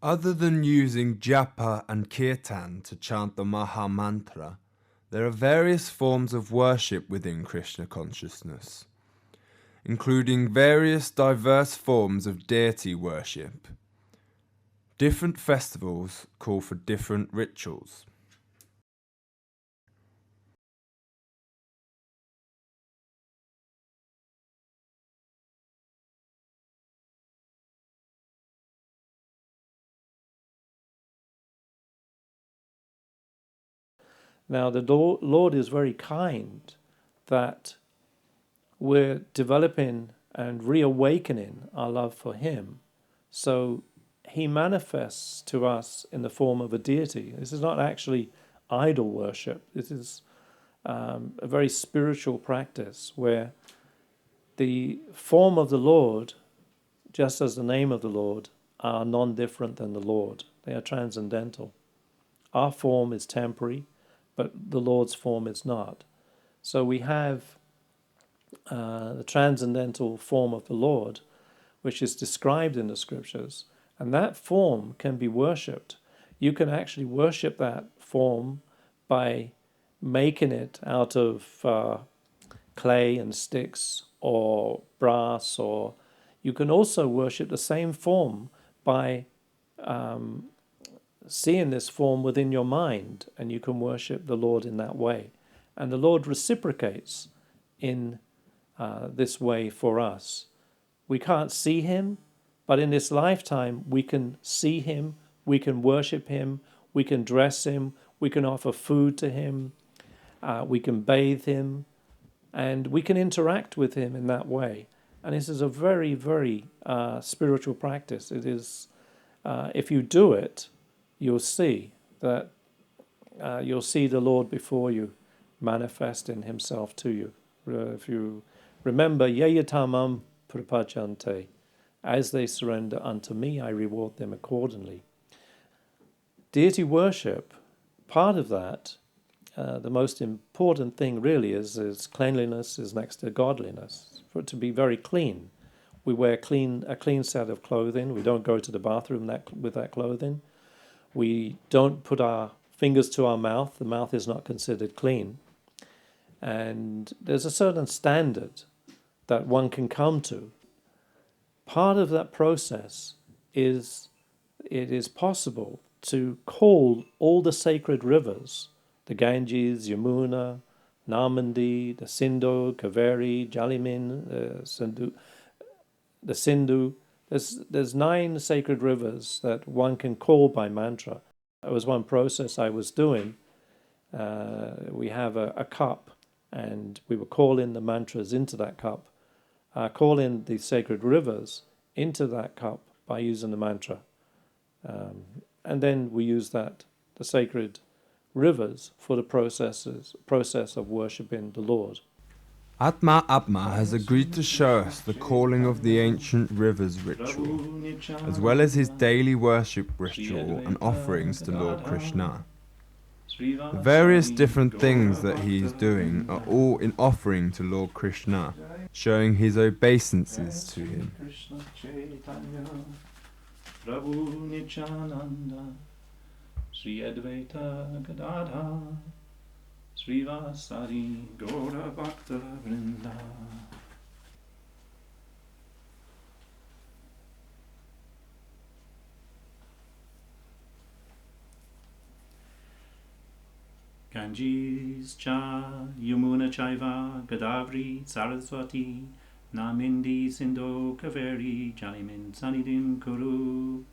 Other than using japa and kirtan to chant the Maha Mantra, there are various forms of worship within Krishna consciousness, including various diverse forms of deity worship. Different festivals call for different rituals. Now, the Lord is very kind that we're developing and reawakening our love for Him. So He manifests to us in the form of a deity. This is not actually idol worship. This is a very spiritual practice where the form of the Lord, just as the name of the Lord, are non-different than the Lord. They are transcendental. Our form is temporary, but the Lord's form is not. So we have the transcendental form of the Lord, which is described in the scriptures, and that form can be worshipped. You can actually worship that form by making it out of clay and sticks or brass, or you can also worship the same form by seeing this form within your mind, and you can worship the Lord in that way. And the Lord reciprocates in this way for us. We can't see Him, but in this lifetime we can see Him, we can worship Him, we can dress Him, we can offer food to Him, we can bathe Him, and we can interact with Him in that way. And this is a very, very spiritual practice. It is, if you do it, you'll see that you'll see the Lord before you manifesting Himself to you. If you remember, Yayatamam Prapachante, as they surrender unto me, I reward them accordingly. Deity worship, part of that, the most important thing really is cleanliness is next to godliness. For it to be very clean, we wear a clean set of clothing. We don't go to the bathroom with that clothing. We don't put our fingers to our mouth. The mouth is not considered clean. And there's a certain standard that one can come to. Part of that process is it is possible to call all the sacred rivers, the Ganges, Yamuna, Narmandi, the Sindhu, Kaveri, Jalimin, the Sindhu. There's 9 sacred rivers that one can call by mantra. That was one process I was doing. We have a cup, and we were calling the mantras into that cup, calling the sacred rivers into that cup by using the mantra. And then we use the sacred rivers for the process of worshipping the Lord. Atma Atma has agreed to show us the calling of the ancient rivers ritual, as well as his daily worship ritual and offerings to Lord Krishna. The various different things that he is doing are all in offering to Lord Krishna, showing his obeisances to him. Srivasari Gaura Bhakta Vrinda. Ganges cha Yamuna chaiva Godavari Saraswati Namindi Sindhu Kaveri Jalimin Sanidim Kuru.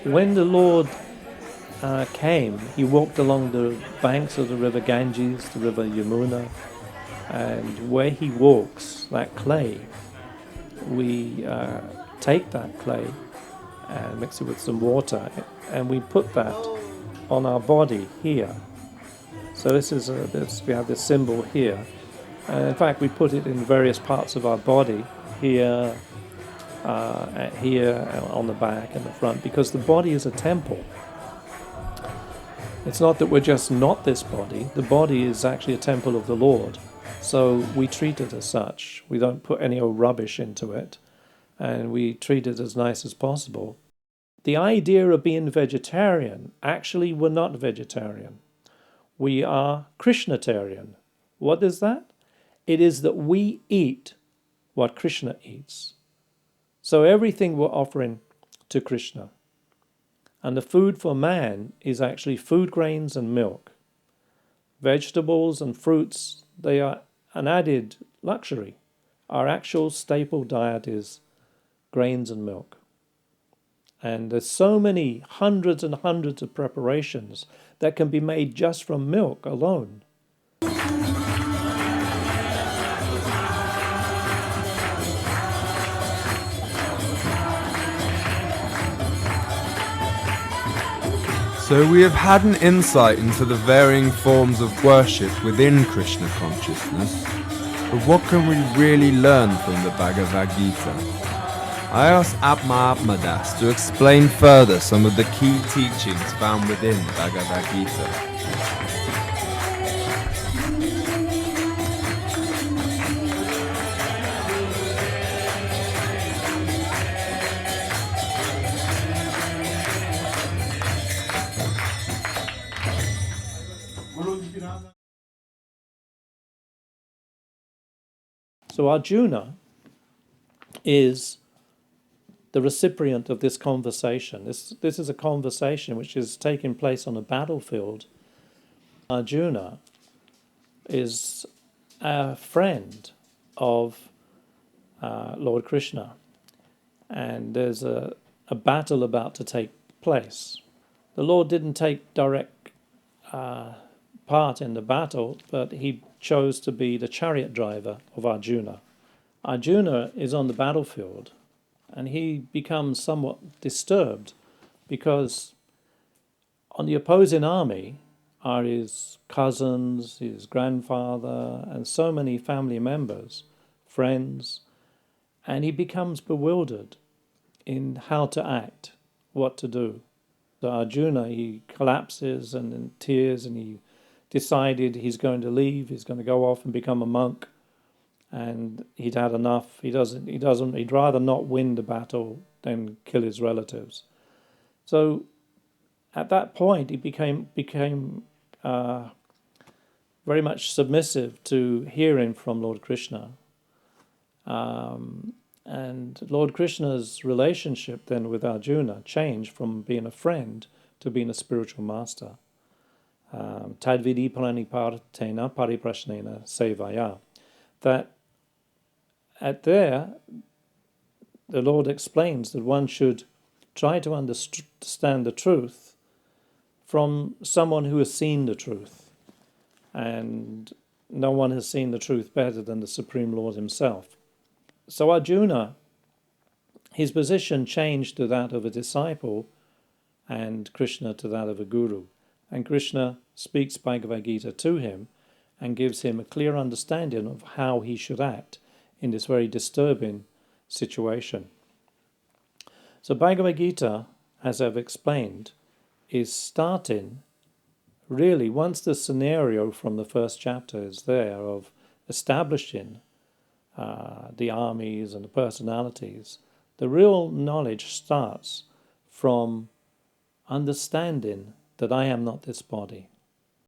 when the Lord came, he walked along the banks of the river Ganges, the river Yamuna, and where he walks, that clay, we take that clay and mix it with some water, and we put that on our body here. So this is we have this symbol here. In fact, we put it in various parts of our body, here, here, on the back and the front, because the body is a temple. It's not that we're just not this body. The body is actually a temple of the Lord. So we treat it as such. We don't put any old rubbish into it, and we treat it as nice as possible. The idea of being vegetarian, actually we're not vegetarian. We are Krishnatarian. What is that? It is that we eat what Krishna eats. So everything we're offering to Krishna. And the food for man is actually food grains and milk. Vegetables and fruits, they are an added luxury. Our actual staple diet is grains and milk. And there's so many hundreds and hundreds of preparations that can be made just from milk alone. So we have had an insight into the varying forms of worship within Krishna consciousness, but what can we really learn from the Bhagavad Gita? I asked Atma Atmadas to explain further some of the key teachings found within Bhagavad Gita. So Arjuna is the recipient of this conversation. This is a conversation which is taking place on a battlefield. Arjuna is a friend of Lord Krishna, and there's a battle about to take place. The Lord didn't take direct part in the battle, but he chose to be the chariot driver of Arjuna. Arjuna is on the battlefield, and he becomes somewhat disturbed because on the opposing army are his cousins, his grandfather, and so many family members, friends, and he becomes bewildered in how to act, what to do. So Arjuna, he collapses and in tears, and he decided he's going to leave, he's going to go off and become a monk, and he'd had enough. He'd rather not win the battle than kill his relatives. So at that point he became very much submissive to hearing from Lord Krishna. And Lord Krishna's relationship then with Arjuna changed from being a friend to being a spiritual master. Tadvidi pranipartena pariprashnena sevaya. That the Lord explains that one should try to understand the truth from someone who has seen the truth. And no one has seen the truth better than the Supreme Lord himself. So Arjuna, his position changed to that of a disciple, and Krishna to that of a guru. And Krishna speaks Bhagavad Gita to him and gives him a clear understanding of how he should act in this very disturbing situation. So Bhagavad Gita, as I've explained, is starting really once the scenario from the first chapter is there of establishing the armies and the personalities. The real knowledge starts from understanding that I am not this body.